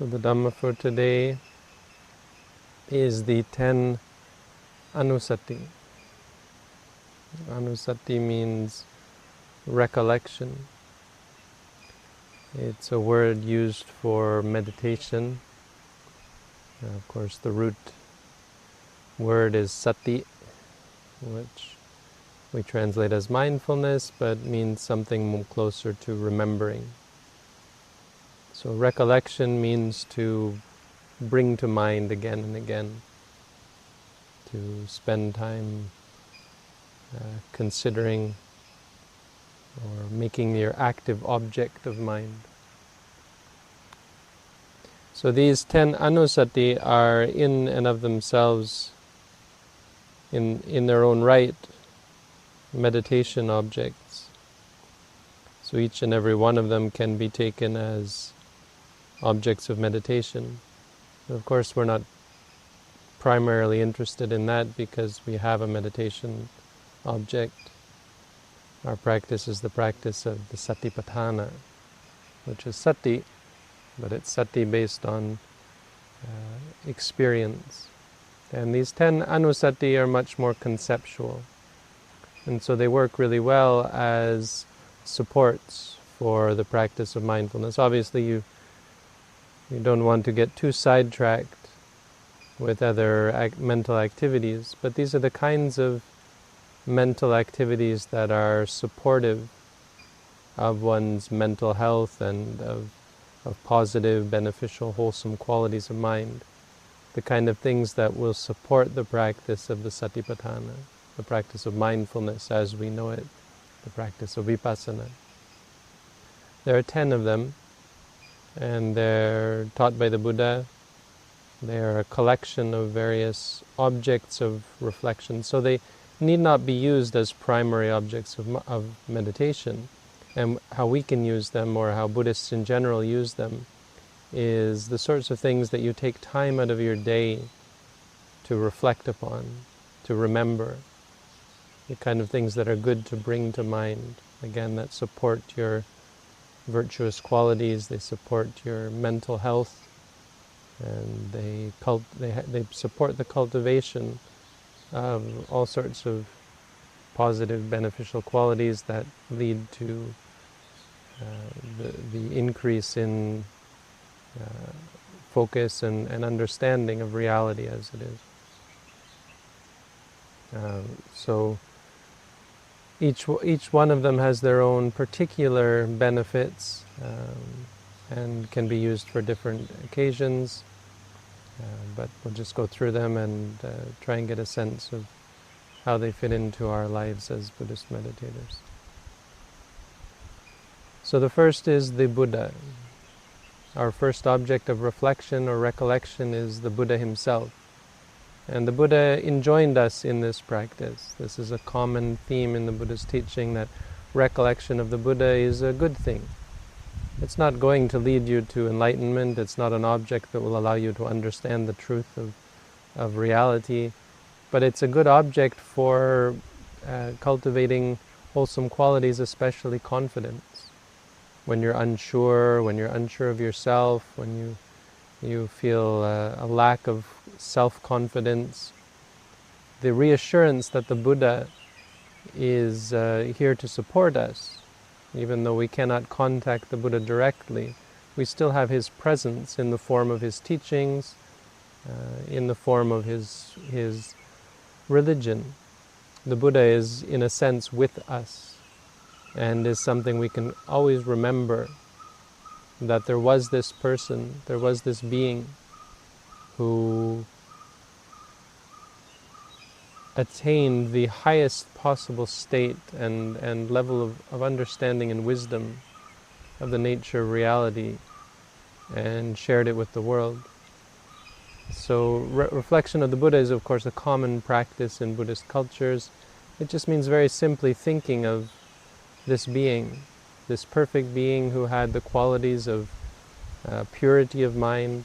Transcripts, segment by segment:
So the Dhamma for today is the 10 Anussati. Anussati means recollection. It's a word used for meditation. Of course, the root word is sati, which we translate as mindfulness, but means something more closer to remembering. So recollection means to bring to mind again and again, to spend time considering or making your active object of mind. So these 10 Anussati are in and of themselves, in their own right, meditation objects. So each and every one of them can be taken as objects of meditation. And of course, we're not primarily interested in that because we have a meditation object. Our practice is the practice of the satipatthana, which is sati, but it's sati based on experience. And these 10 Anussati are much more conceptual. And so they work really well as supports for the practice of mindfulness. Obviously, you don't want to get too sidetracked with other mental activities, but these are the kinds of mental activities that are supportive of one's mental health and of positive, beneficial, wholesome qualities of mind. The kind of things that will support the practice of the satipatthana, the practice of mindfulness as we know it, the practice of vipassana. There are 10 of them, and they're taught by the Buddha. They are a collection of various objects of reflection, so they need not be used as primary objects of meditation. And how we can use them, or how Buddhists in general use them, is the sorts of things that you take time out of your day to reflect upon, to remember, the kind of things that are good to bring to mind, again, that support your virtuous qualities, they support your mental health, and they support the cultivation of all sorts of positive, beneficial qualities that lead to the increase in focus and understanding of reality as it is. So each one of them has their own particular benefits and can be used for different occasions, but we'll just go through them and try and get a sense of how they fit into our lives as Buddhist meditators. So the first is the Buddha. Our first object of reflection or recollection is the Buddha himself. And the Buddha enjoined us in this practice. This is a common theme in the Buddha's teaching, that recollection of the Buddha is a good thing. It's not going to lead you to enlightenment. It's not an object that will allow you to understand the truth of reality. But it's a good object for cultivating wholesome qualities, especially confidence. When you're unsure of yourself, when you feel a lack of self-confidence, the reassurance that the Buddha is here to support us, even though we cannot contact the Buddha directly, we still have his presence in the form of his teachings, in the form of his religion. The Buddha is, in a sense, with us, and is something we can always remember, that there was this person, there was this being who attained the highest possible state and level of understanding and wisdom of the nature of reality and shared it with the world. So reflection of the Buddha is, of course, a common practice in Buddhist cultures. It just means very simply thinking of this being, this perfect being who had the qualities of purity of mind,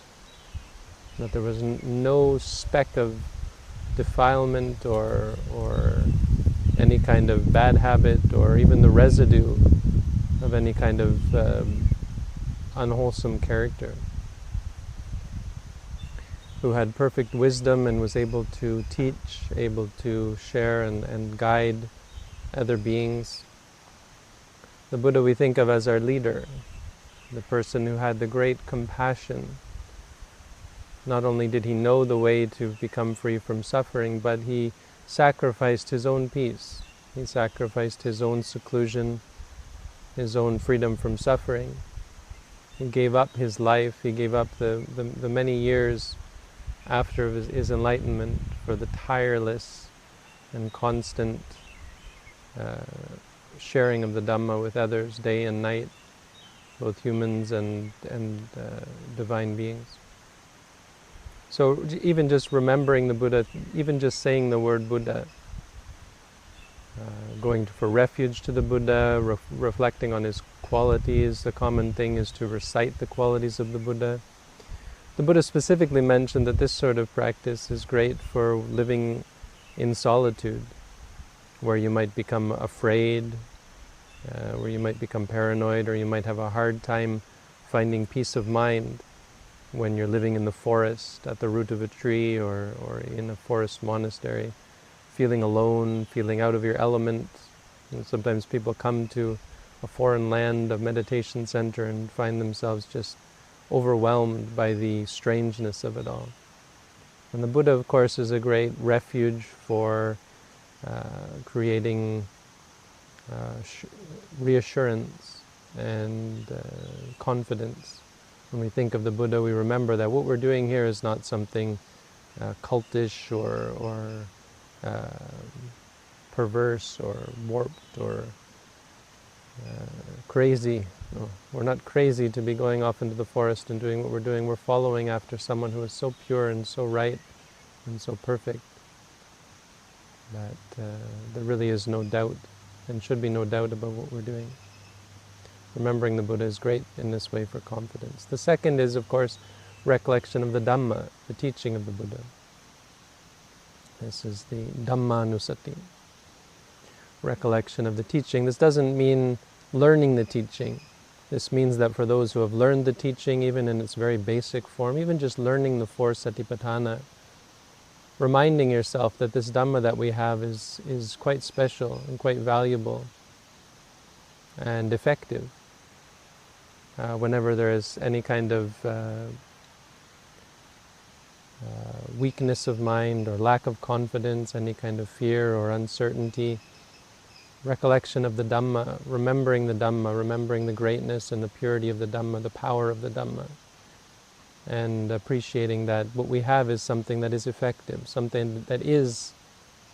that there was no speck of defilement or any kind of bad habit, or even the residue of any kind of unwholesome character. who had perfect wisdom and was able to teach, able to share and guide other beings. The Buddha we think of as our leader, the person who had the great compassion. Not only did he know the way to become free from suffering, but he sacrificed his own peace. He sacrificed his own seclusion, his own freedom from suffering. He gave up his life, he gave up the many years after his enlightenment for the tireless and constant sharing of the Dhamma with others, day and night, both humans and divine beings. So even just remembering the Buddha, even just saying the word Buddha, going for refuge to the Buddha, reflecting on his qualities. The common thing is to recite the qualities of the Buddha. The Buddha specifically mentioned that this sort of practice is great for living in solitude, where you might become afraid, where you might become paranoid, or you might have a hard time finding peace of mind when you're living in the forest, at the root of a tree, or in a forest monastery, feeling alone, feeling out of your element. And sometimes people come to a foreign land, a meditation center, and find themselves just overwhelmed by the strangeness of it all. And the Buddha, of course, is a great refuge for creating reassurance and confidence. When we think of the Buddha, we remember that what we're doing here is not something cultish or perverse or warped or crazy. No, we're not crazy to be going off into the forest and doing what we're doing. We're following after someone who is so pure and so right and so perfect that there really is no doubt and should be no doubt about what we're doing. Remembering the Buddha is great in this way for confidence. The second is, of course, recollection of the Dhamma, the teaching of the Buddha. This is the Dhamma Anussati, recollection of the teaching. This doesn't mean learning the teaching. This means that for those who have learned the teaching, even in its very basic form, even just learning the four Satipatthana, reminding yourself that this Dhamma that we have is quite special and quite valuable and effective. Whenever there is any kind of weakness of mind or lack of confidence, any kind of fear or uncertainty, recollection of the Dhamma, remembering the greatness and the purity of the Dhamma, the power of the Dhamma, and appreciating that what we have is something that is effective, something that is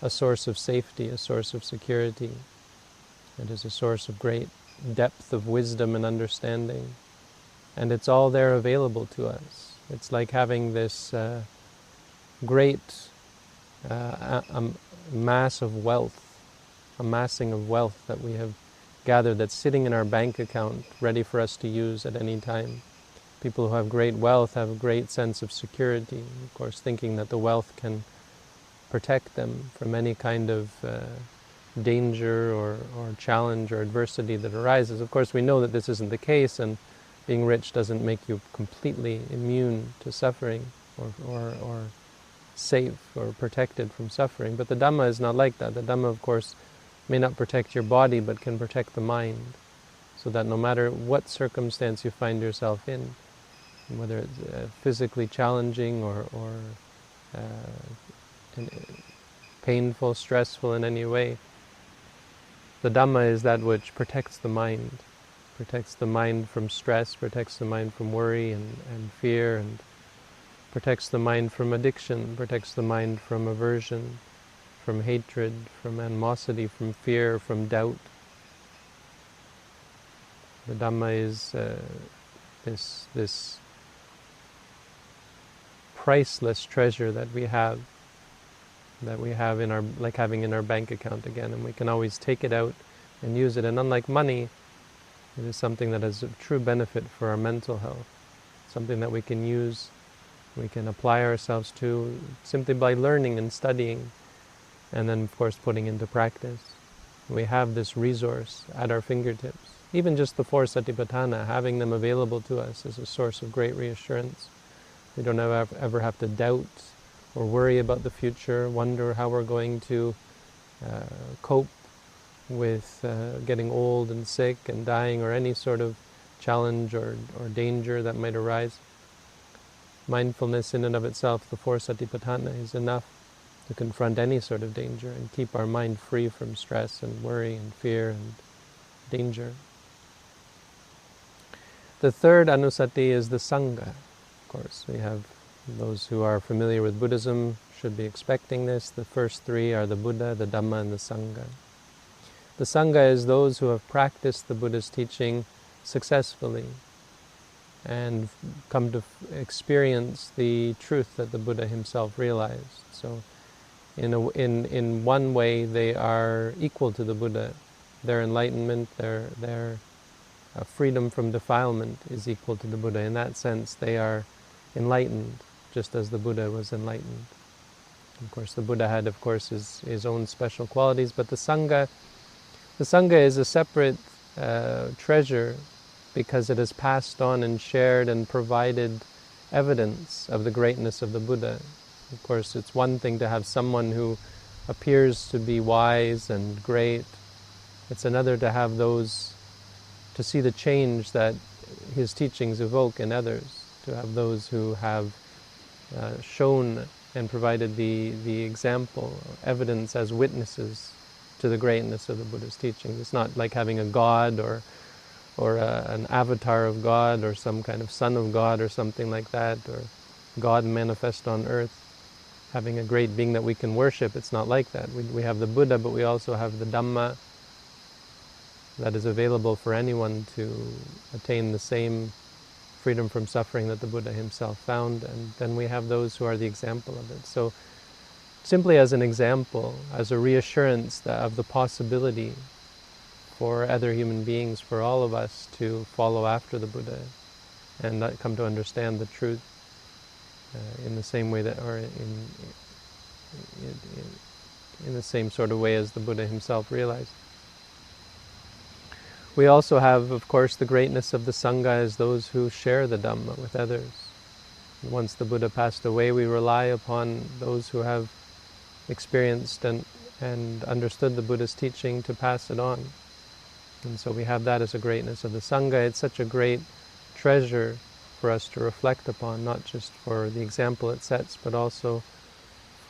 a source of safety, a source of security. It is a source of great depth of wisdom and understanding, and it's all there available to us. It's like having this great mass of wealth, amassing of wealth that we have gathered, that's sitting in our bank account, ready for us to use at any time. People who have great wealth have a great sense of security, of course, thinking that the wealth can protect them from any kind of danger or challenge or adversity that arises. Of course, we know that this isn't the case, and being rich doesn't make you completely immune to suffering or safe or protected from suffering. But the Dhamma is not like that. The Dhamma, of course, may not protect your body, but can protect the mind, so that no matter what circumstance you find yourself in, whether it's physically challenging or painful, stressful in any way, the Dhamma is that which protects the mind from stress, protects the mind from worry and fear, and protects the mind from addiction, protects the mind from aversion, from hatred, from animosity, from fear, from doubt. The Dhamma is this priceless treasure that we have in our, like having in our bank account again, and we can always take it out and use it. And unlike money, it is something that has a true benefit for our mental health, something that we can use, we can apply ourselves to simply by learning and studying, and then of course putting into practice. We have this resource at our fingertips. Even just the four Satipatthana, having them available to us is a source of great reassurance, We don't ever have to doubt or worry about the future, wonder how we're going to cope with getting old and sick and dying, or any sort of challenge or danger that might arise. Mindfulness in and of itself, the four satipatthana, is enough to confront any sort of danger and keep our mind free from stress and worry and fear and danger. The third Anussati is the Sangha. Of course, we have those who are familiar with Buddhism should be expecting this. The first three are the Buddha, the Dhamma, and the Sangha. The Sangha is those who have practiced the Buddha's teaching successfully and come to experience the truth that the Buddha himself realized. So in one way they are equal to the Buddha. Their enlightenment, their freedom from defilement is equal to the Buddha. In that sense, they are enlightened, just as the Buddha was enlightened. Of course, the Buddha had, of course, his own special qualities, but the Sangha is a separate treasure because it has passed on and shared and provided evidence of the greatness of the Buddha. Of course, it's one thing to have someone who appears to be wise and great. It's another to have those, to see the change that his teachings evoke in others, to have those who have shown and provided the example, evidence as witnesses to the greatness of the Buddha's teachings. It's not like having a god or an avatar of God or some kind of son of God or something like that, or God manifest on earth, having a great being that we can worship. It's not like that. We have the Buddha, but we also have the Dhamma that is available for anyone to attain the same freedom from suffering that the Buddha himself found, and then we have those who are the example of it. So simply as an example, as a reassurance of the possibility for other human beings, for all of us to follow after the Buddha and not come to understand the truth in the same way that, or in the same sort of way as the Buddha himself realized. We also have, of course, the greatness of the Sangha as those who share the Dhamma with others. And once the Buddha passed away, we rely upon those who have experienced and understood the Buddha's teaching to pass it on. And so we have that as a greatness of the Sangha. It's such a great treasure for us to reflect upon, not just for the example it sets, but also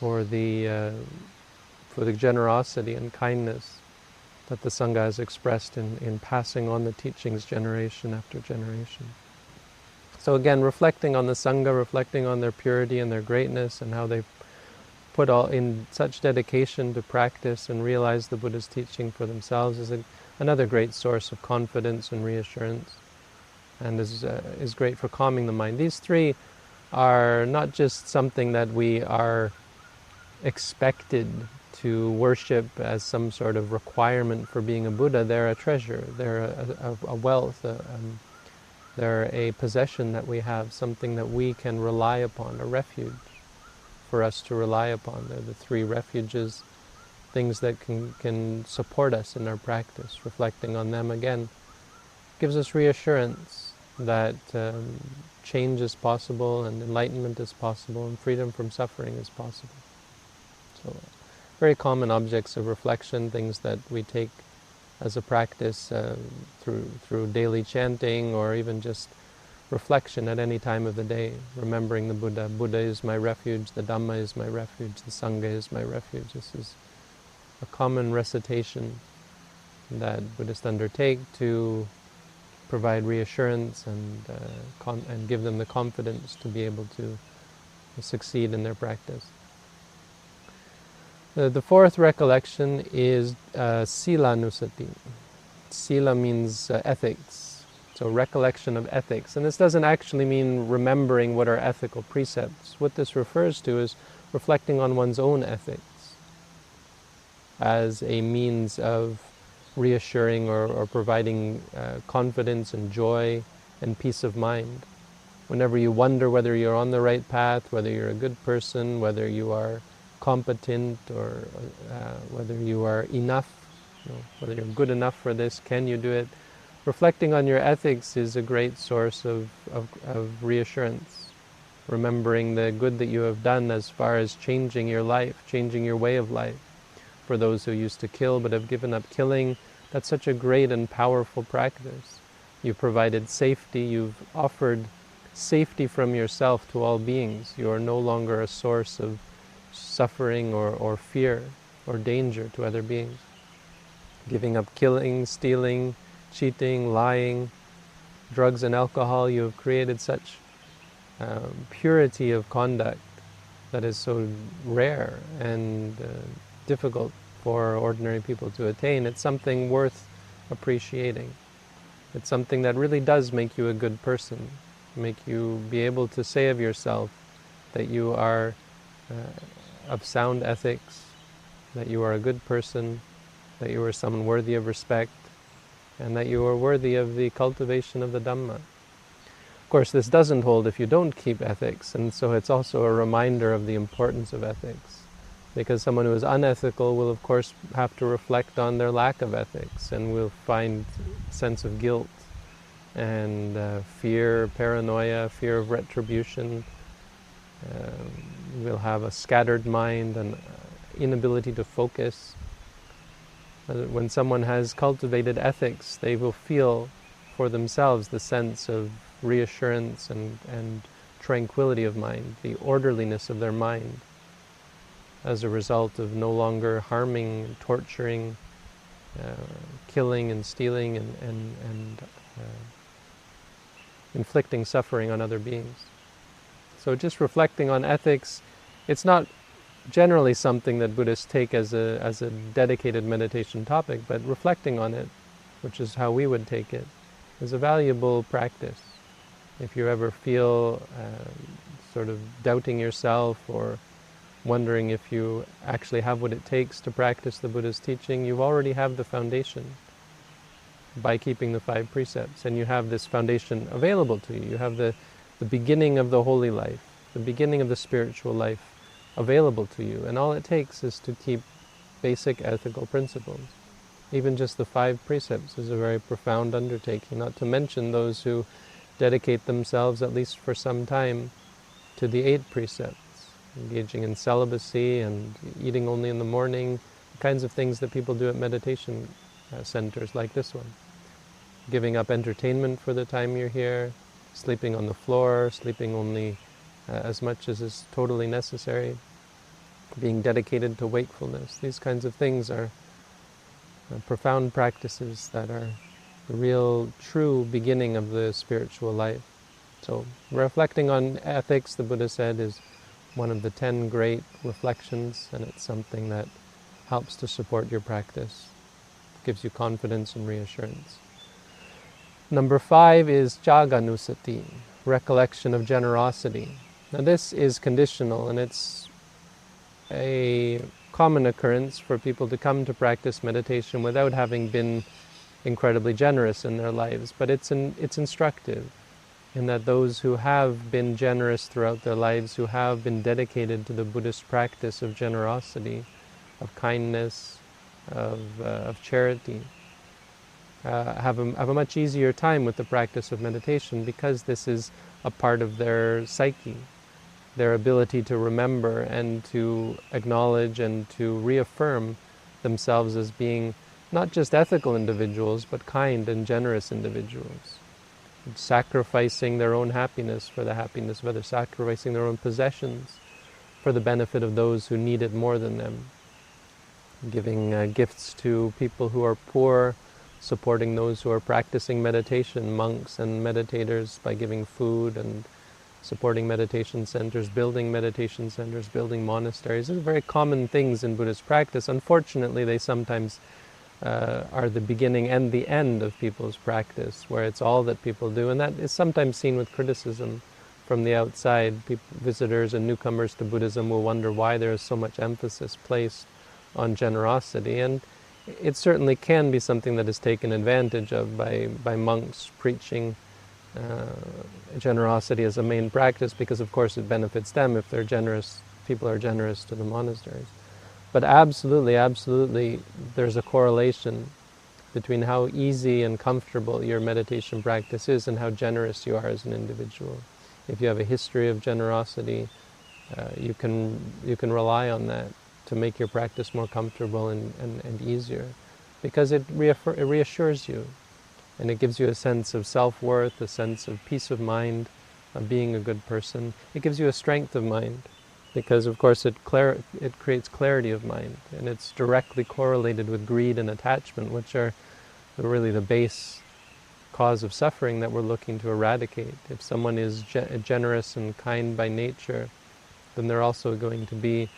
for the generosity and kindness that the Sangha has expressed in passing on the teachings generation after generation. So again, reflecting on the Sangha, reflecting on their purity and their greatness and how they put all in such dedication to practice and realize the Buddha's teaching for themselves is another great source of confidence and reassurance, and is great for calming the mind. These three are not just something that we are expected to worship as some sort of requirement for being a Buddha. They're a treasure, they're a wealth, they're a possession that we have, something that we can rely upon, a refuge for us to rely upon. They're the three refuges, things that can support us in our practice. Reflecting on them again gives us reassurance that change is possible and enlightenment is possible and freedom from suffering is possible. So very common objects of reflection, things that we take as a practice through daily chanting or even just reflection at any time of the day, remembering the Buddha. Buddha is my refuge, the Dhamma is my refuge, the Sangha is my refuge. This is a common recitation that Buddhists undertake to provide reassurance and give them the confidence to be able to succeed in their practice. The fourth recollection is Sila Anussati. Sila means ethics, so recollection of ethics. And this doesn't actually mean remembering what are ethical precepts. What this refers to is reflecting on one's own ethics as a means of reassuring or providing confidence and joy and peace of mind. Whenever you wonder whether you're on the right path, whether you're a good person, whether you are competent, or whether you are enough, whether you're good enough for this, can you do it? Reflecting on your ethics is a great source of reassurance. remembering the good that you have done as far as changing your life, changing your way of life. For those who used to kill but have given up killing, that's such a great and powerful practice. You've provided safety, you've offered safety from yourself to all beings. You are no longer a source of suffering or fear or danger to other beings. Giving up killing, stealing, cheating, lying, drugs and alcohol, you have created such purity of conduct that is so rare and difficult for ordinary people to attain. It's something worth appreciating. It's something that really does make you a good person, make you be able to say of yourself that you are of sound ethics, that you are a good person, that you are someone worthy of respect, and that you are worthy of the cultivation of the Dhamma. Of course, this doesn't hold if you don't keep ethics, and so it's also a reminder of the importance of ethics. Because someone who is unethical will, of course, have to reflect on their lack of ethics, and will find a sense of guilt and fear, paranoia, fear of retribution. Will have a scattered mind and inability to focus. When someone has cultivated ethics, they will feel for themselves the sense of reassurance and tranquility of mind, the orderliness of their mind, as a result of no longer harming, torturing, killing and stealing and inflicting suffering on other beings. So just reflecting on ethics, it's not generally something that Buddhists take as a dedicated meditation topic, but reflecting on it, which is how we would take it, is a valuable practice. If you ever feel sort of doubting yourself or wondering if you actually have what it takes to practice the Buddha's teaching, you already have the foundation by keeping the 5 precepts, and you have this foundation available to you. You have the beginning of the holy life, the beginning of the spiritual life available to you, and all it takes is to keep basic ethical principles. Even just the 5 precepts is a very profound undertaking, not to mention those who dedicate themselves, at least for some time, to the 8 precepts, engaging in celibacy and eating only in the morning, the kinds of things that people do at meditation centers like this one. Giving up entertainment for the time you're here, sleeping on the floor, sleeping only as much as is totally necessary, being dedicated to wakefulness. These kinds of things are profound practices that are the real, true beginning of the spiritual life. So reflecting on ethics, the Buddha said, is one of the 10 great reflections, and it's something that helps to support your practice, gives you confidence and reassurance. Number 5 is Anussati, recollection of generosity. Now this is conditional, and it's a common occurrence for people to come to practice meditation without having been incredibly generous in their lives. But it's instructive in that those who have been generous throughout their lives, who have been dedicated to the Buddhist practice of generosity, of kindness, of charity, have a much easier time with the practice of meditation, because this is a part of their psyche, their ability to remember and to acknowledge and to reaffirm themselves as being not just ethical individuals, but kind and generous individuals, sacrificing their own happiness for the happiness of others, sacrificing their own possessions for the benefit of those who need it more than them, giving gifts to people who are poor, supporting those who are practicing meditation, monks and meditators, by giving food and supporting meditation centers, building monasteries. These are very common things in Buddhist practice. Unfortunately, they sometimes are the beginning and the end of people's practice, where it's all that people do, and that is sometimes seen with criticism from the outside. Visitors and newcomers to Buddhism will wonder why there is so much emphasis placed on generosity, and it certainly can be something that is taken advantage of by monks preaching generosity as a main practice, because of course it benefits them if they're generous, people are generous to the monasteries. But absolutely, there's a correlation between how easy and comfortable your meditation practice is and how generous you are as an individual. if you have a history of generosity, you can rely on that to make your practice more comfortable and easier, because it reassures you, and it gives you a sense of self-worth, a sense of peace of mind, of being a good person. It gives you a strength of mind, because of course it creates clarity of mind, and it's directly correlated with greed and attachment, which are really the base cause of suffering that we're looking to eradicate. If someone is generous and kind by nature, then they're also going to be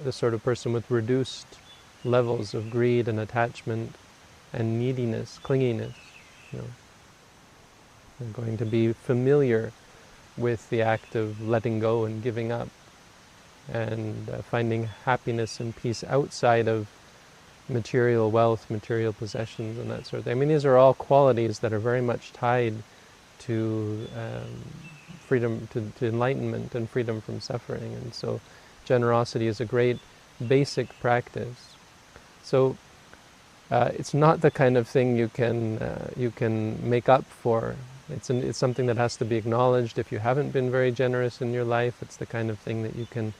the sort of person with reduced levels of greed and attachment and neediness, clinginess. You know, they're going to be familiar with the act of letting go and giving up, and finding happiness and peace outside of material wealth, material possessions, and that sort of thing. I mean, these are all qualities that are very much tied to freedom, to enlightenment and freedom from suffering. And so generosity is a great basic practice. So it's not the kind of thing you can make up for. It's something that has to be acknowledged. If you haven't been very generous in your life, it's the kind of thing that you can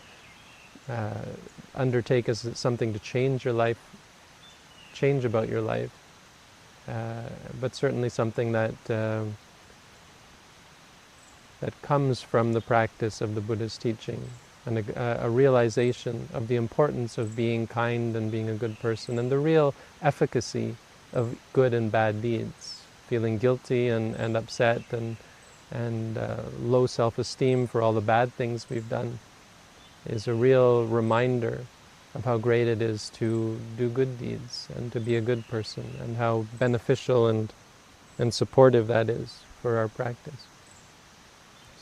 undertake as something to change your life, change about your life, but certainly something that that comes from the practice of the Buddha's teaching, and a realization of the importance of being kind and being a good person, and the real efficacy of good and bad deeds. Feeling guilty and upset and low self-esteem for all the bad things we've done is a real reminder of how great it is to do good deeds and to be a good person, and how beneficial and supportive that is for our practice.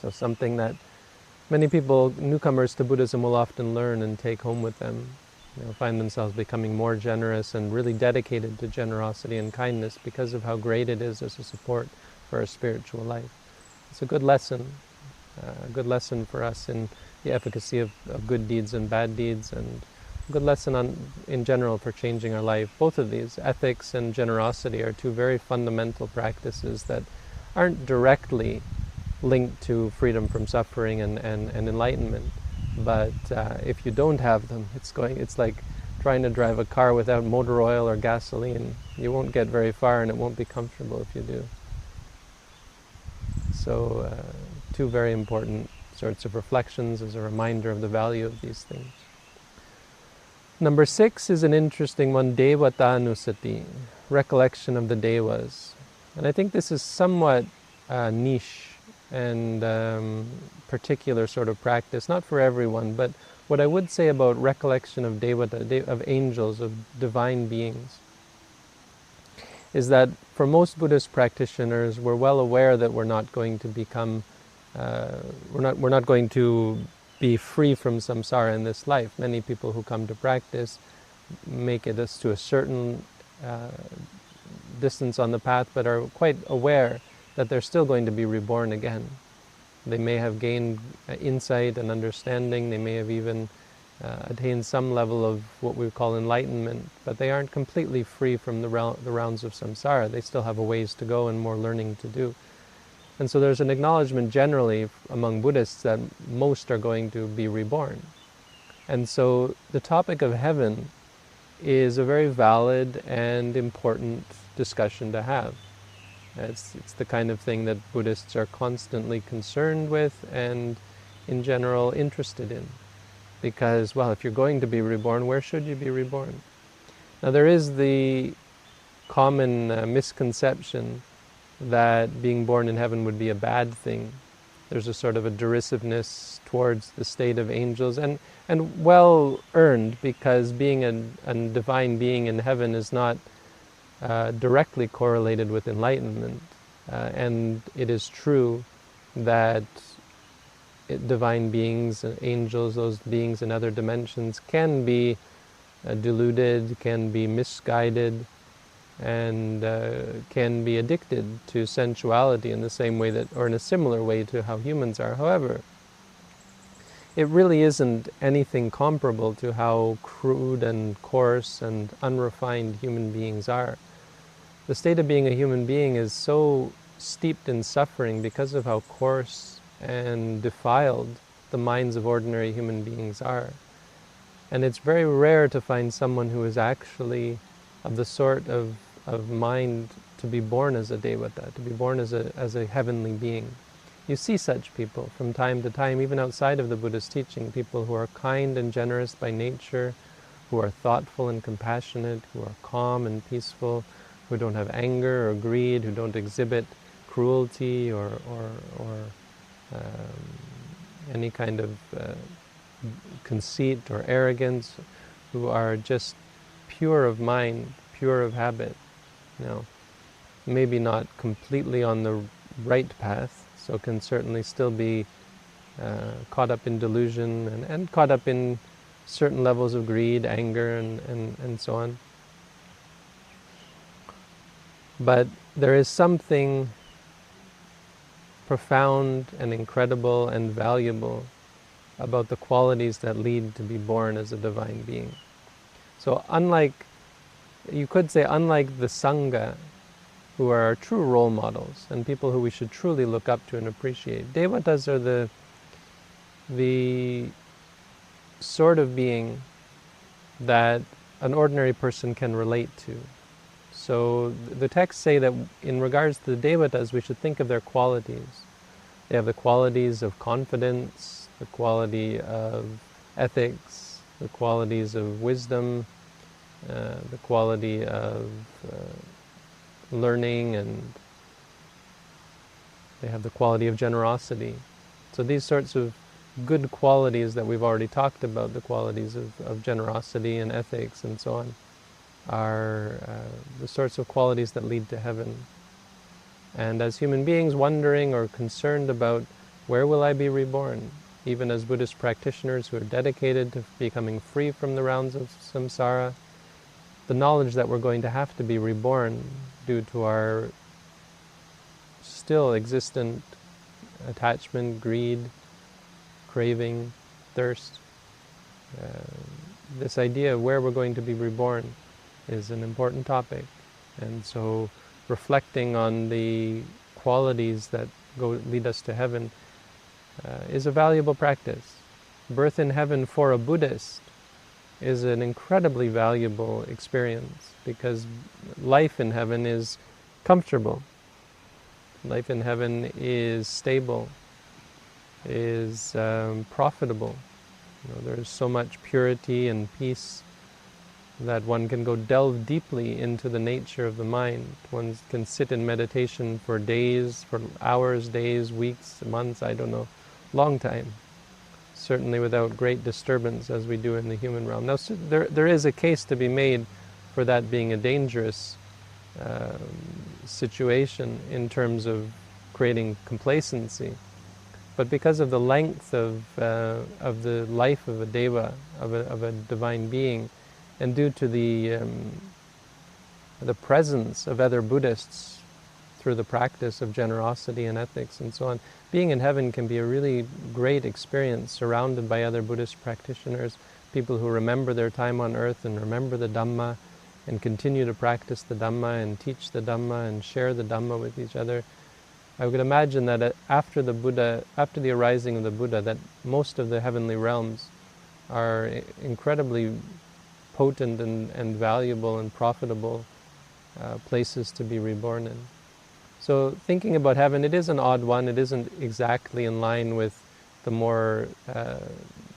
So something that many people, newcomers to Buddhism, will often learn and take home with them. You know, find themselves becoming more generous and really dedicated to generosity and kindness because of how great it is as a support for our spiritual life. It's a good lesson for us in the efficacy of good deeds and bad deeds, and a good lesson in general for changing our life. Both of these, ethics and generosity, are two very fundamental practices that aren't directly linked to freedom from suffering and enlightenment. But if you don't have them, it's like trying to drive a car without motor oil or gasoline. You won't get very far, and it won't be comfortable if you do. So two very important sorts of reflections as a reminder of the value of these things. Number 6 is an interesting one, Devata Anussati, recollection of the Devas. And I think this is somewhat niche and particular sort of practice, not for everyone, but what I would say about recollection of Devata, of angels, of divine beings, is that for most Buddhist practitioners, we're well aware that we're not going to become, we're not going to be free from samsara in this life. Many people who come to practice make it to a certain distance on the path, but are quite aware that they're still going to be reborn again. They may have gained insight and understanding, they may have even attained some level of what we call enlightenment, but they aren't completely free from the rounds of samsara. They still have a ways to go and more learning to do. And so there's an acknowledgement generally among Buddhists that most are going to be reborn. And so the topic of heaven is a very valid and important discussion to have. It's the kind of thing that Buddhists are constantly concerned with and in general interested in. Because, well, if you're going to be reborn, where should you be reborn? Now there is the common misconception that being born in heaven would be a bad thing. There's a sort of a derisiveness towards the state of angels, and well earned, because being a divine being in heaven is not directly correlated with enlightenment. And it is true that divine beings, angels, those beings in other dimensions, can be deluded, can be misguided, and can be addicted to sensuality in the same way that, or in a similar way to how humans are. However, it really isn't anything comparable to how crude and coarse and unrefined human beings are. The state of being a human being is so steeped in suffering because of how coarse and defiled the minds of ordinary human beings are. And it's very rare to find someone who is actually of the sort of mind to be born as a devata, to be born as a heavenly being. You see such people from time to time, even outside of the Buddhist teaching, people who are kind and generous by nature, who are thoughtful and compassionate, who are calm and peaceful, who don't have anger or greed, who don't exhibit cruelty or any kind of conceit or arrogance, who are just pure of mind, pure of habit. Maybe not completely on the right path, so can certainly still be caught up in delusion and caught up in certain levels of greed, anger, and so on. But there is something profound and incredible and valuable about the qualities that lead to be born as a divine being. So you could say, unlike the Sangha, who are our true role models and people who we should truly look up to and appreciate, devatas are the sort of being that an ordinary person can relate to. So the texts say that in regards to the devatas, we should think of their qualities. They have the qualities of confidence, the quality of ethics, the qualities of wisdom, the quality of learning, and they have the quality of generosity. So these sorts of good qualities that we've already talked about, the qualities of generosity and ethics and so on, are the sorts of qualities that lead to heaven. And as human beings wondering or concerned about where will I be reborn, even as Buddhist practitioners who are dedicated to becoming free from the rounds of samsara, the knowledge that we're going to have to be reborn due to our still existent attachment, greed, craving, thirst. This idea of where we're going to be reborn is an important topic. And so reflecting on the qualities that lead us to heaven is a valuable practice. Birth in heaven for a Buddhist is an incredibly valuable experience because life in heaven is comfortable. Life in heaven is stable, is profitable. There's so much purity and peace that one can go delve deeply into the nature of the mind. One can sit in meditation for days, for hours, days, weeks, months, I don't know, long time. Certainly without great disturbance as we do in the human realm. Now, there is a case to be made for that being a dangerous situation in terms of creating complacency. But because of the length of the life of a deva, of a divine being, and due to the presence of other Buddhists through the practice of generosity and ethics and so on, being in heaven can be a really great experience, surrounded by other Buddhist practitioners, people who remember their time on earth and remember the Dhamma and continue to practice the Dhamma and teach the Dhamma and share the Dhamma with each other. I would imagine that after the arising of the Buddha, that most of the heavenly realms are incredibly potent and valuable and profitable places to be reborn in. So thinking about heaven, it is an odd one. It isn't exactly in line with the more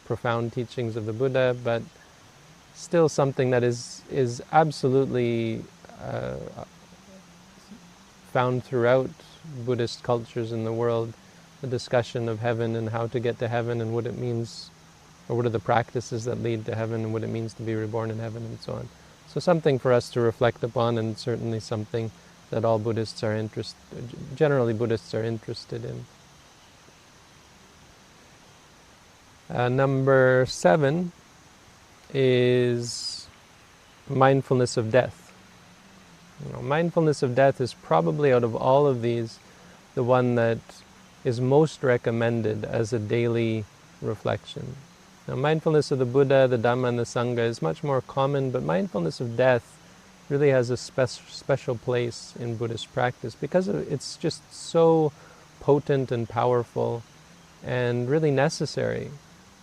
profound teachings of the Buddha, but still something that is absolutely found throughout Buddhist cultures in the world, the discussion of heaven and how to get to heaven and what it means, or what are the practices that lead to heaven and what it means to be reborn in heaven and so on. So something for us to reflect upon, and certainly something that all Buddhists are generally Buddhists are interested in. Number 7 is mindfulness of death. Mindfulness of death is probably, out of all of these, the one that is most recommended as a daily reflection. Now, mindfulness of the Buddha, the Dhamma, and the Sangha is much more common, but mindfulness of death really has a special place in Buddhist practice because it's just so potent and powerful and really necessary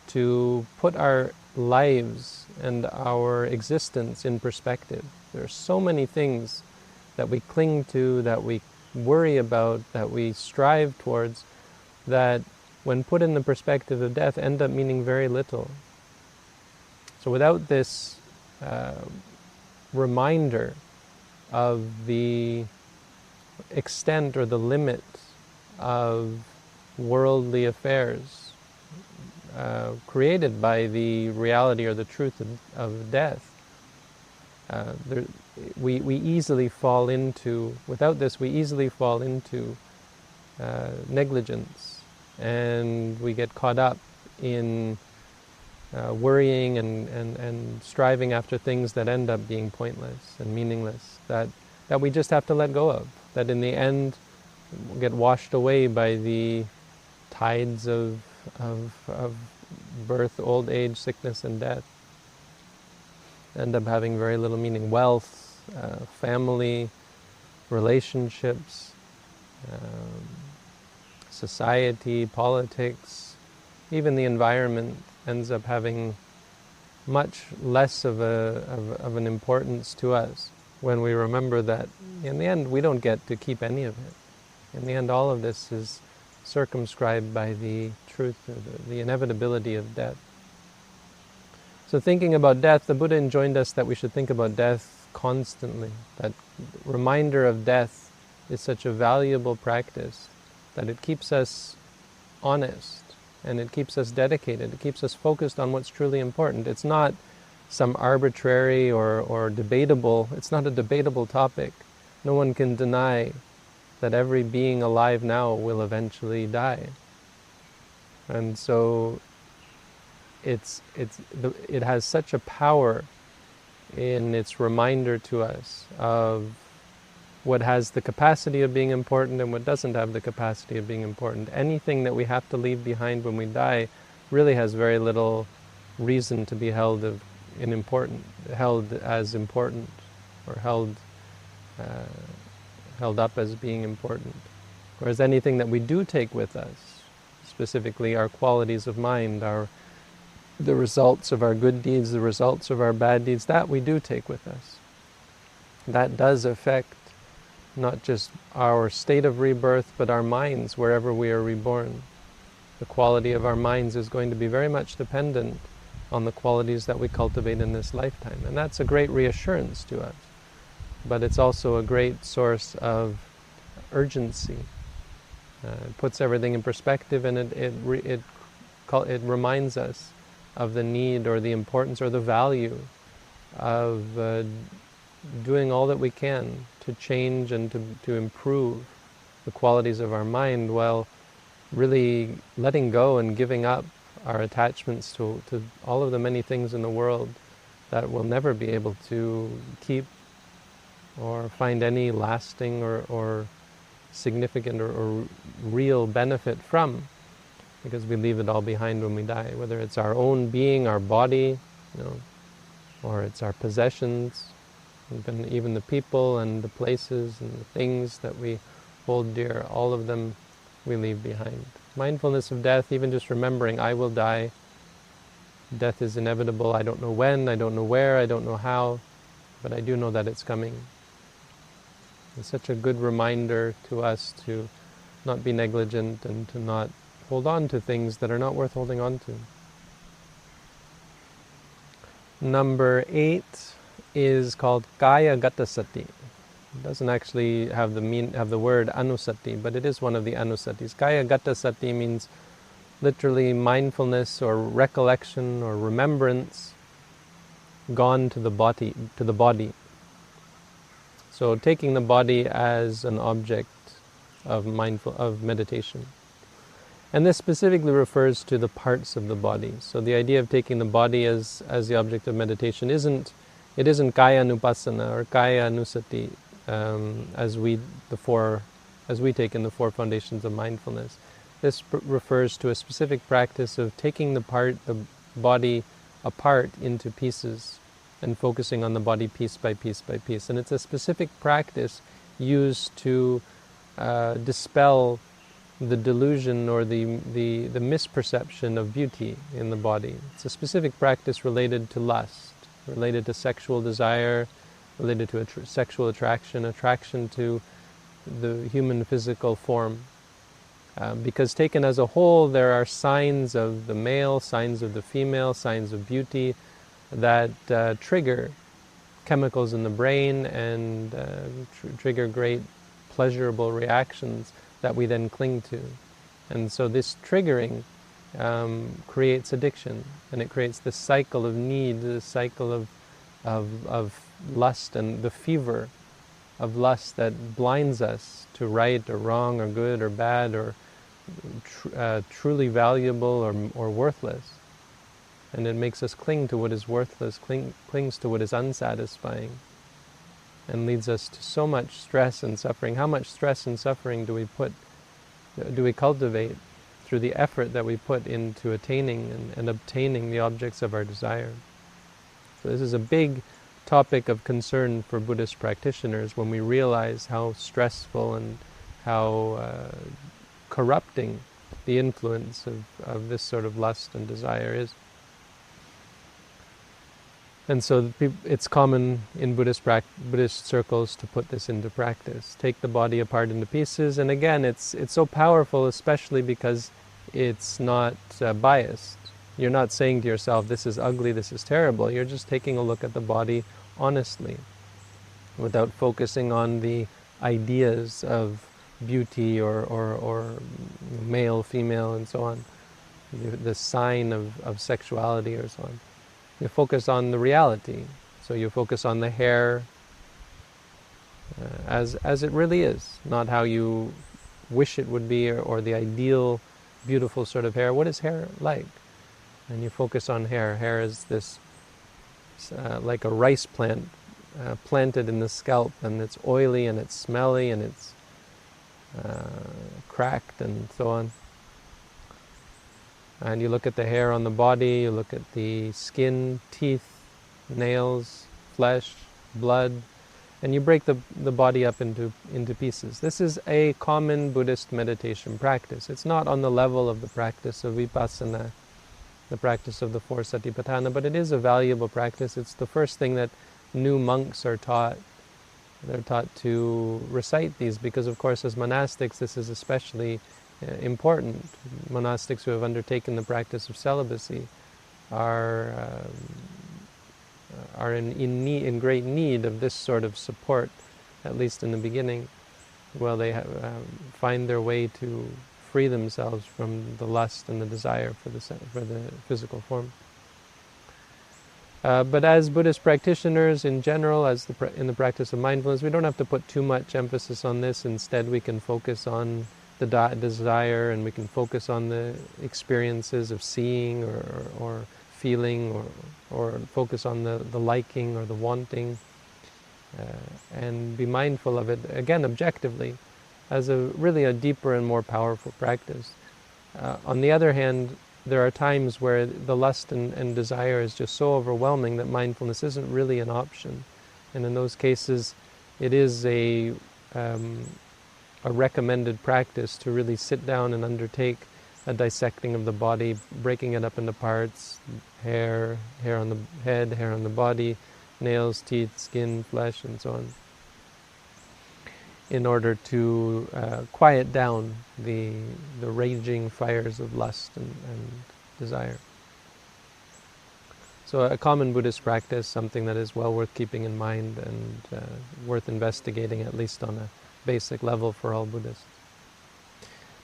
to put our lives and our existence in perspective. There are so many things that we cling to, that we worry about, that we strive towards, that when put in the perspective of death end up meaning very little. So without this reminder of the extent or the limit of worldly affairs created by the reality or the truth of death, we easily fall into, without this, we easily fall into negligence, and we get caught up in worrying and striving after things that end up being pointless and meaningless, that we just have to let go of, that in the end get washed away by the tides of birth, old age, sickness, and death. End up having very little meaning. Wealth, family, relationships, society, politics, even the environment ends up having much less of an importance to us when we remember that in the end we don't get to keep any of it. In the end, all of this is circumscribed by the truth, the inevitability of death. So thinking about death, the Buddha enjoined us that we should think about death constantly. That reminder of death is such a valuable practice that it keeps us honest and it keeps us dedicated. It keeps us focused on what's truly important. It's not some arbitrary or debatable, it's not a debatable topic. No one can deny that every being alive now will eventually die. And so it has such a power in its reminder to us of what has the capacity of being important and what doesn't have the capacity of being important. Anything that we have to leave behind when we die really has very little reason to be held as important, or held up as being important. Whereas anything that we do take with us, specifically our qualities of mind, the results of our good deeds, the results of our bad deeds, that we do take with us. That does affect not just our state of rebirth, but our minds wherever we are reborn. The quality of our minds is going to be very much dependent on the qualities that we cultivate in this lifetime. And that's a great reassurance to us. But it's also a great source of urgency. It puts everything in perspective, and it reminds us of the need or the importance or the value of doing all that we can to change and to improve the qualities of our mind, while really letting go and giving up our attachments to all of the many things in the world that we'll never be able to keep or find any lasting or significant or real benefit from, because we leave it all behind when we die, whether it's our own being, our body, or it's our possessions, even the people and the places and the things that we hold dear, all of them we leave behind. Mindfulness of death, even just remembering I will die, death is inevitable, I don't know when, I don't know where, I don't know how, but I do know that it's coming. It's such a good reminder to us to not be negligent and to not hold on to things that are not worth holding on to. Number 8 is called Kaya Gata Sati. It doesn't actually have the word Anussati, but it is one of the Anussatis. Kaya Gata Sati means literally mindfulness or recollection or remembrance gone to the body. So taking the body as an object of meditation. And this specifically refers to the parts of the body. So the idea of taking the body as the object of meditation isn't Kaya Nupassana or Kaya Anussati as we take in the 4 foundations of mindfulness. This refers to a specific practice of taking the body apart into pieces and focusing on the body piece by piece by piece. And it's a specific practice used to dispel the delusion or the misperception of beauty in the body. It's a specific practice related to lust, related to sexual desire, related to sexual attraction to the human physical form. Because taken as a whole, there are signs of the male, signs of the female, signs of beauty that trigger chemicals in the brain and trigger great pleasurable reactions that we then cling to. And so this triggering creates addiction, and it creates this cycle of need, this cycle of lust, and the fever of lust that blinds us to right or wrong or good or bad or truly valuable or worthless. And it makes us cling to what is worthless, clings to what is unsatisfying, and leads us to so much stress and suffering. How much stress and suffering do we cultivate through the effort that we put into attaining and obtaining the objects of our desire? So this is a big topic of concern for Buddhist practitioners when we realize how stressful and how corrupting the influence of this sort of lust and desire is. And so it's common in Buddhist circles to put this into practice. Take the body apart into pieces, and again, it's so powerful, especially because it's not biased. You're not saying to yourself, this is ugly, this is terrible. You're just taking a look at the body honestly, without focusing on the ideas of beauty or male, female, and so on, the sign of sexuality or so on. You focus on the reality. So you focus on the hair as it really is, not how you wish it would be or the ideal, beautiful sort of hair. What is hair like? And you focus on hair. Hair is this like a rice plant planted in the scalp, and it's oily and it's smelly and it's cracked and so on. And you look at the hair on the body, you look at the skin, teeth, nails, flesh, blood, and you break the body up into pieces. This is a common Buddhist meditation practice. It's not on the level of the practice of vipassana, the practice of the four satipatthana, but it is a valuable practice. It's the first thing that new monks are taught. They're taught to recite these because, of course, as monastics, this is especially important. Monastics who have undertaken the practice of celibacy are in great need of this sort of support, at least in the beginning, while they find their way to free themselves from the lust and the desire for the physical form. But as Buddhist practitioners in general, in the practice of mindfulness, we don't have to put too much emphasis on this. Instead, we can focus on the desire, and we can focus on the experiences of seeing or feeling, or focus on the liking or the wanting, and be mindful of it, again, objectively, as really a deeper and more powerful practice. On the other hand, there are times where the lust and desire is just so overwhelming that mindfulness isn't really an option. And in those cases, it is a recommended practice to really sit down and undertake a dissecting of the body, breaking it up into parts, hair on the head, hair on the body, nails, teeth, skin, flesh, and so on, in order to quiet down the raging fires of lust and desire. So a common Buddhist practice, something that is well worth keeping in mind and worth investigating, at least on a basic level for all Buddhists.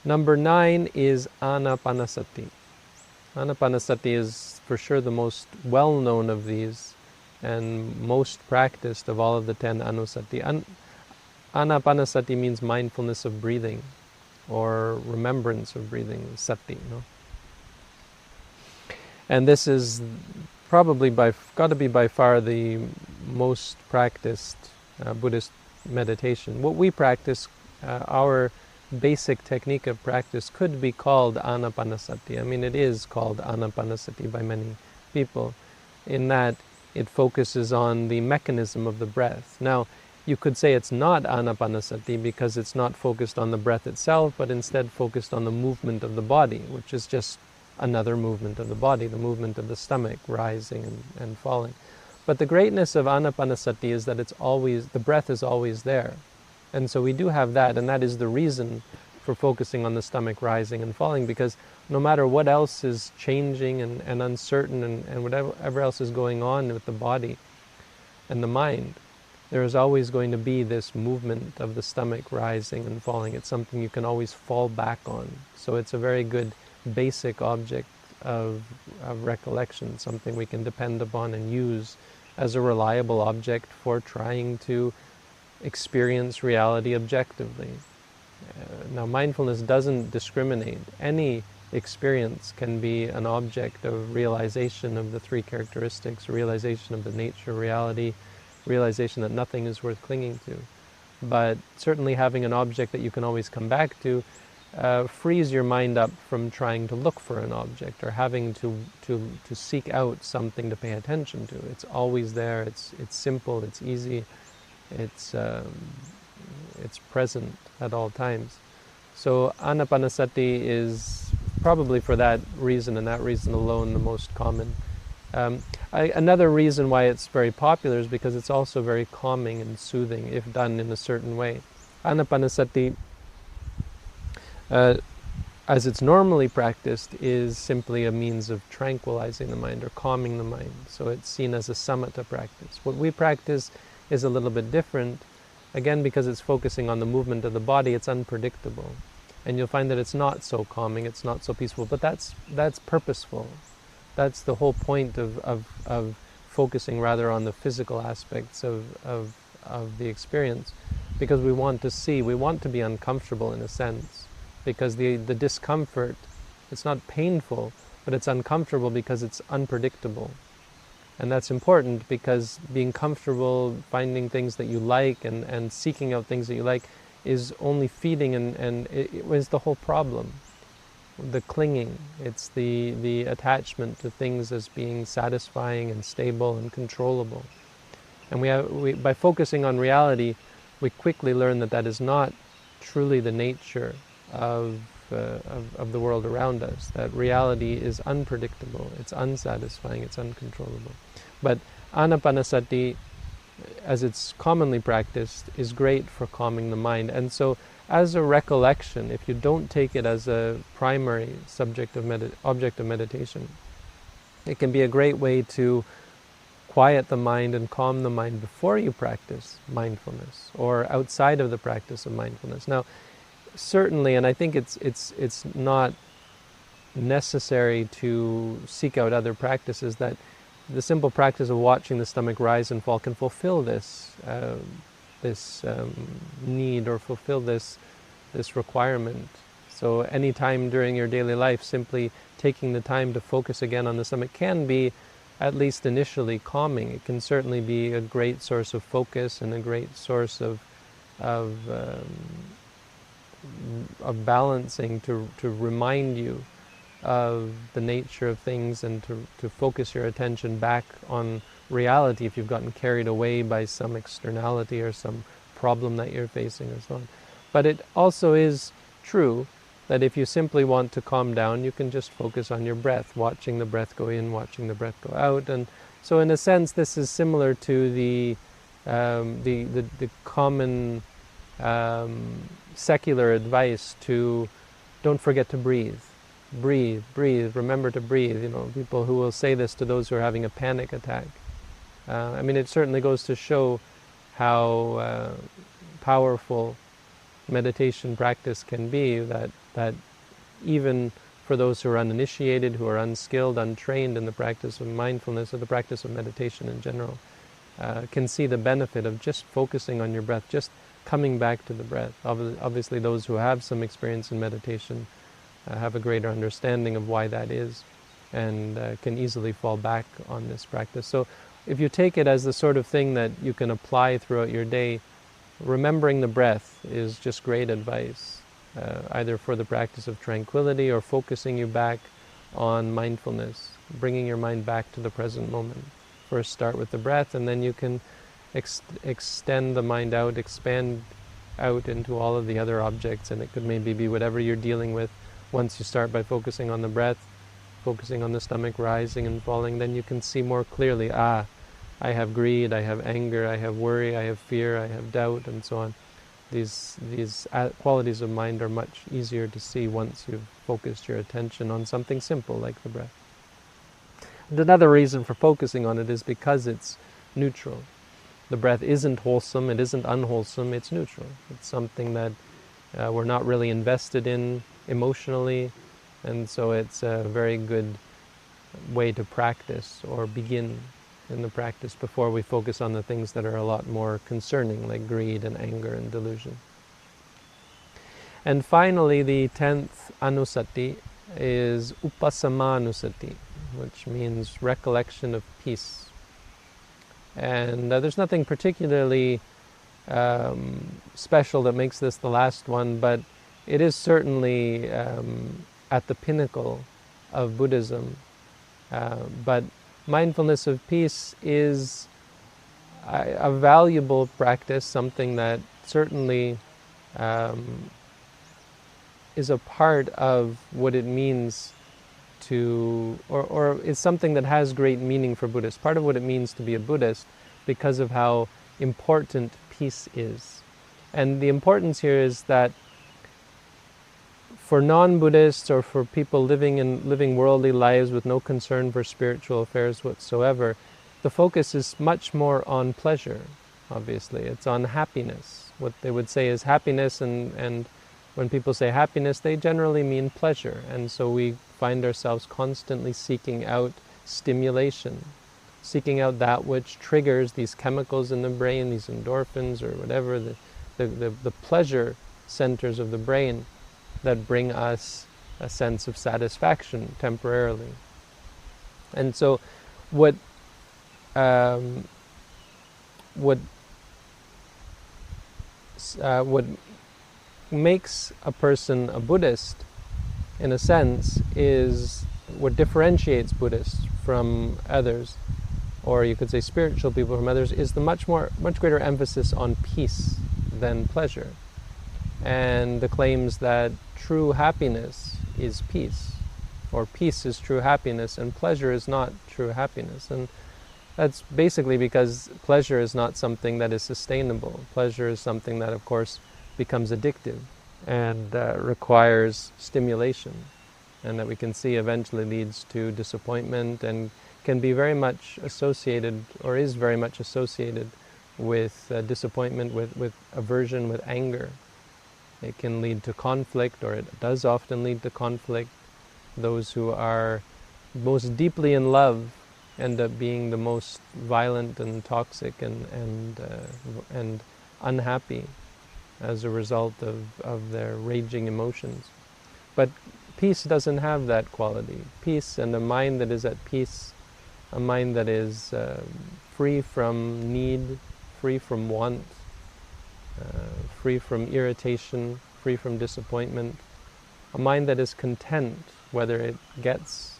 Number 9 is Anapanasati. Anapanasati is for sure the most well-known of these and most practiced of all of the 10 Anussati. Anapanasati means mindfulness of breathing, or remembrance of breathing, sati, And this is probably got to be by far the most practiced Buddhist meditation. What we practice, our basic technique of practice, could be called Anapanasati. I mean, it is called Anapanasati by many people, in that it focuses on the mechanism of the breath. Now, you could say it's not anapanasati because it's not focused on the breath itself, but instead focused on the movement of the body, which is just another movement of the body, the movement of the stomach, rising and falling. But the greatness of anapanasati is that the breath is always there. And so we do have that, and that is the reason for focusing on the stomach rising and falling, because no matter what else is changing and uncertain and whatever else is going on with the body and the mind, there is always going to be this movement of the stomach rising and falling. It's something you can always fall back on. So it's a very good basic object of recollection, something we can depend upon and use as a reliable object for trying to experience reality objectively. Now, mindfulness doesn't discriminate. Any experience can be an object of realization of the three characteristics, realization of the nature of reality, realization that nothing is worth clinging to. But certainly having an object that you can always come back to frees your mind up from trying to look for an object or having to seek out something to pay attention to. It's always there. It's simple. It's easy. It's present at all times. So anapanasati is probably for that reason and that reason alone the most common. Another reason why it's very popular is because it's also very calming and soothing if done in a certain way. Anapanasati, as it's normally practiced, is simply a means of tranquilizing the mind or calming the mind. So it's seen as a samatha practice. What we practice is a little bit different. Again, because it's focusing on the movement of the body, it's unpredictable. And you'll find that it's not so calming, it's not so peaceful, but that's purposeful. That's the whole point of focusing rather on the physical aspects of the experience, because we want to be uncomfortable in a sense, because the discomfort, it's not painful, but it's uncomfortable because it's unpredictable. And that's important because being comfortable, finding things that you like and seeking out things that you like is only feeding and it is the whole problem. The clinging, it's the attachment to things as being satisfying and stable and controllable. And by focusing on reality, we quickly learn that is not truly the nature of the world around us, that reality is unpredictable, it's unsatisfying, it's uncontrollable. But anapanasati, as it's commonly practiced, is great for calming the mind. And so as a recollection, if you don't take it as a primary object of meditation, it can be a great way to quiet the mind and calm the mind before you practice mindfulness or outside of the practice of mindfulness. Now, certainly, and I think it's not necessary to seek out other practices, that the simple practice of watching the stomach rise and fall can fulfill this need or fulfill this requirement. So any time during your daily life, simply taking the time to focus again on the stomach can be, at least initially, calming. It can certainly be a great source of focus and a great source of balancing to remind you of the nature of things and to focus your attention back on reality if you've gotten carried away by some externality or some problem that you're facing or so on. But it also is true that if you simply want to calm down, you can just focus on your breath, watching the breath go in, watching the breath go out. And so in a sense, this is similar to the common secular advice to don't forget to breathe. Breathe, remember to breathe. You know, people who will say this to those who are having a panic attack. I mean, it certainly goes to show how powerful meditation practice can be, that even for those who are uninitiated, who are unskilled, untrained in the practice of mindfulness or the practice of meditation in general, can see the benefit of just focusing on your breath, just coming back to the breath. Obviously, those who have some experience in meditation have a greater understanding of why that is and can easily fall back on this practice. So if you take it as the sort of thing that you can apply throughout your day, remembering the breath is just great advice, either for the practice of tranquility or focusing you back on mindfulness, bringing your mind back to the present moment. first start with the breath, and then you can extend the mind out, expand out into all of the other objects, and it could maybe be whatever you're dealing with. Once you start by focusing on the breath, focusing on the stomach rising and falling, then you can see more clearly, I have greed, I have anger, I have worry, I have fear, I have doubt, and so on. These qualities of mind are much easier to see once you've focused your attention on something simple like the breath. And another reason for focusing on it is because it's neutral. The breath isn't wholesome, it isn't unwholesome, it's neutral. It's something that we're not really invested in emotionally, and so it's a very good way to practice or begin in the practice before we focus on the things that are a lot more concerning, like greed and anger and delusion. And finally, the 10th Anussati is Upasammanusati, which means recollection of peace. And there's nothing particularly special that makes this the last one, but it is certainly at the pinnacle of Buddhism. But mindfulness of peace is a valuable practice, something that certainly is a part of what it means to, or is something that has great meaning for Buddhists. Part of what it means to be a Buddhist because of how important peace is. And the importance here is that for non-Buddhists or for people living worldly lives with no concern for spiritual affairs whatsoever, the focus is much more on pleasure, obviously. It's on happiness. What they would say is happiness, and when people say happiness, they generally mean pleasure. And so we find ourselves constantly seeking out stimulation, seeking out that which triggers these chemicals in the brain, these endorphins or whatever, the pleasure centers of the brain that bring us a sense of satisfaction temporarily. And so what makes a person a Buddhist, in a sense, is what differentiates Buddhists from others, or you could say spiritual people from others, is the much greater emphasis on peace than pleasure, and the claims that true happiness is peace, or peace is true happiness, and pleasure is not true happiness. And that's basically because pleasure is not something that is sustainable. Pleasure is something that, of course, becomes addictive and requires stimulation, and that we can see eventually leads to disappointment and can be very much associated, or is very much associated with disappointment, with aversion, with anger. It can lead to conflict, or it does often lead to conflict. Those who are most deeply in love end up being the most violent and toxic and unhappy as a result of their raging emotions. But peace doesn't have that quality. Peace, and a mind that is at peace, a mind that is free from need, free from want, free from irritation, free from disappointment, a mind that is content whether it gets,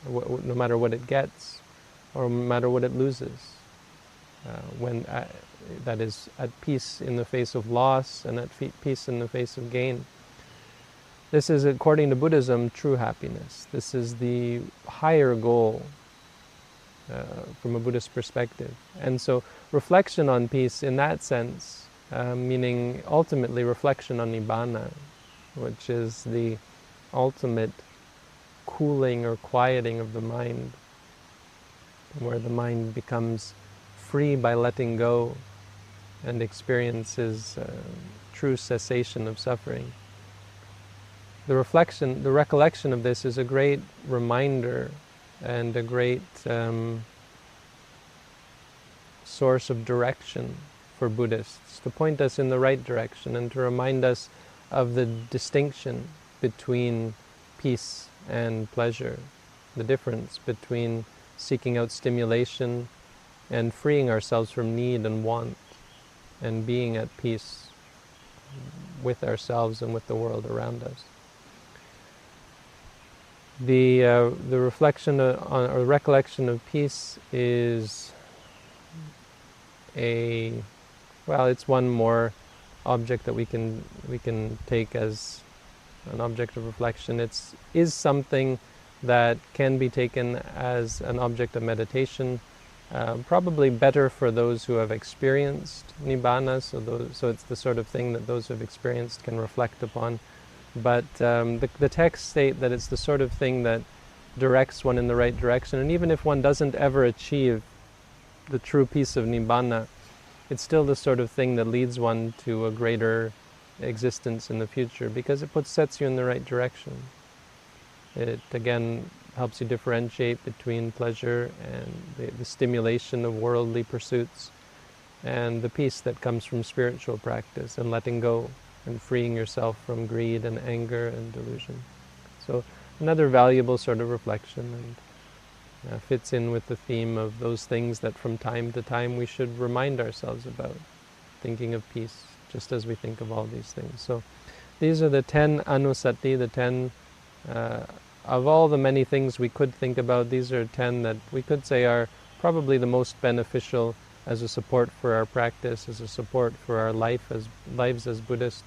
no matter what it gets, or no matter what it loses. That is at peace in the face of loss and at peace in the face of gain. This is, according to Buddhism, true happiness. This is the higher goal from a Buddhist perspective. And so reflection on peace in that sense, meaning ultimately reflection on Nibbana, which is the ultimate cooling or quieting of the mind, where the mind becomes free by letting go and experiences true cessation of suffering. The recollection of this is a great reminder and a great source of direction for Buddhists, to point us in the right direction and to remind us of the distinction between peace and pleasure, the difference between seeking out stimulation and freeing ourselves from need and want, and being at peace with ourselves and with the world around us. The reflection on, or recollection of peace is it's one more object that we can take as an object of reflection. Is something that can be taken as an object of meditation, probably better for those who have experienced Nibbana, so it's the sort of thing that those who have experienced can reflect upon. But the texts state that it's the sort of thing that directs one in the right direction, and even if one doesn't ever achieve the true peace of Nibbana, it's still the sort of thing that leads one to a greater existence in the future, because it sets you in the right direction. It again helps you differentiate between pleasure and the stimulation of worldly pursuits, and the peace that comes from spiritual practice and letting go and freeing yourself from greed and anger and delusion. So another valuable sort of reflection, and fits in with the theme of those things that from time to time we should remind ourselves about, thinking of peace just as we think of all these things. So these are the 10 Anussati, the 10, of all the many things we could think about, these are 10 that we could say are probably the most beneficial as a support for our practice, as a support for our lives as Buddhist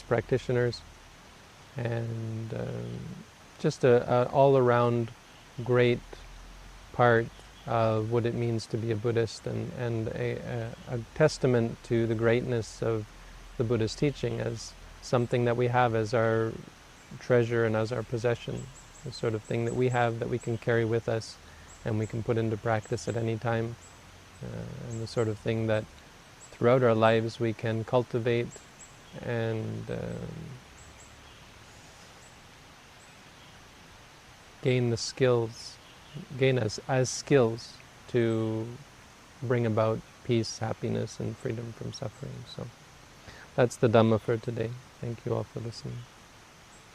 practitioners, and just a all-around great part of what it means to be a Buddhist, and a testament to the greatness of the Buddha's teaching as something that we have as our treasure and as our possession, the sort of thing that we have that we can carry with us and we can put into practice at any time, and the sort of thing that throughout our lives we can cultivate and gain the skills, gain as skills to bring about peace, happiness, and freedom from suffering. So that's the Dhamma for today. Thank you all for listening.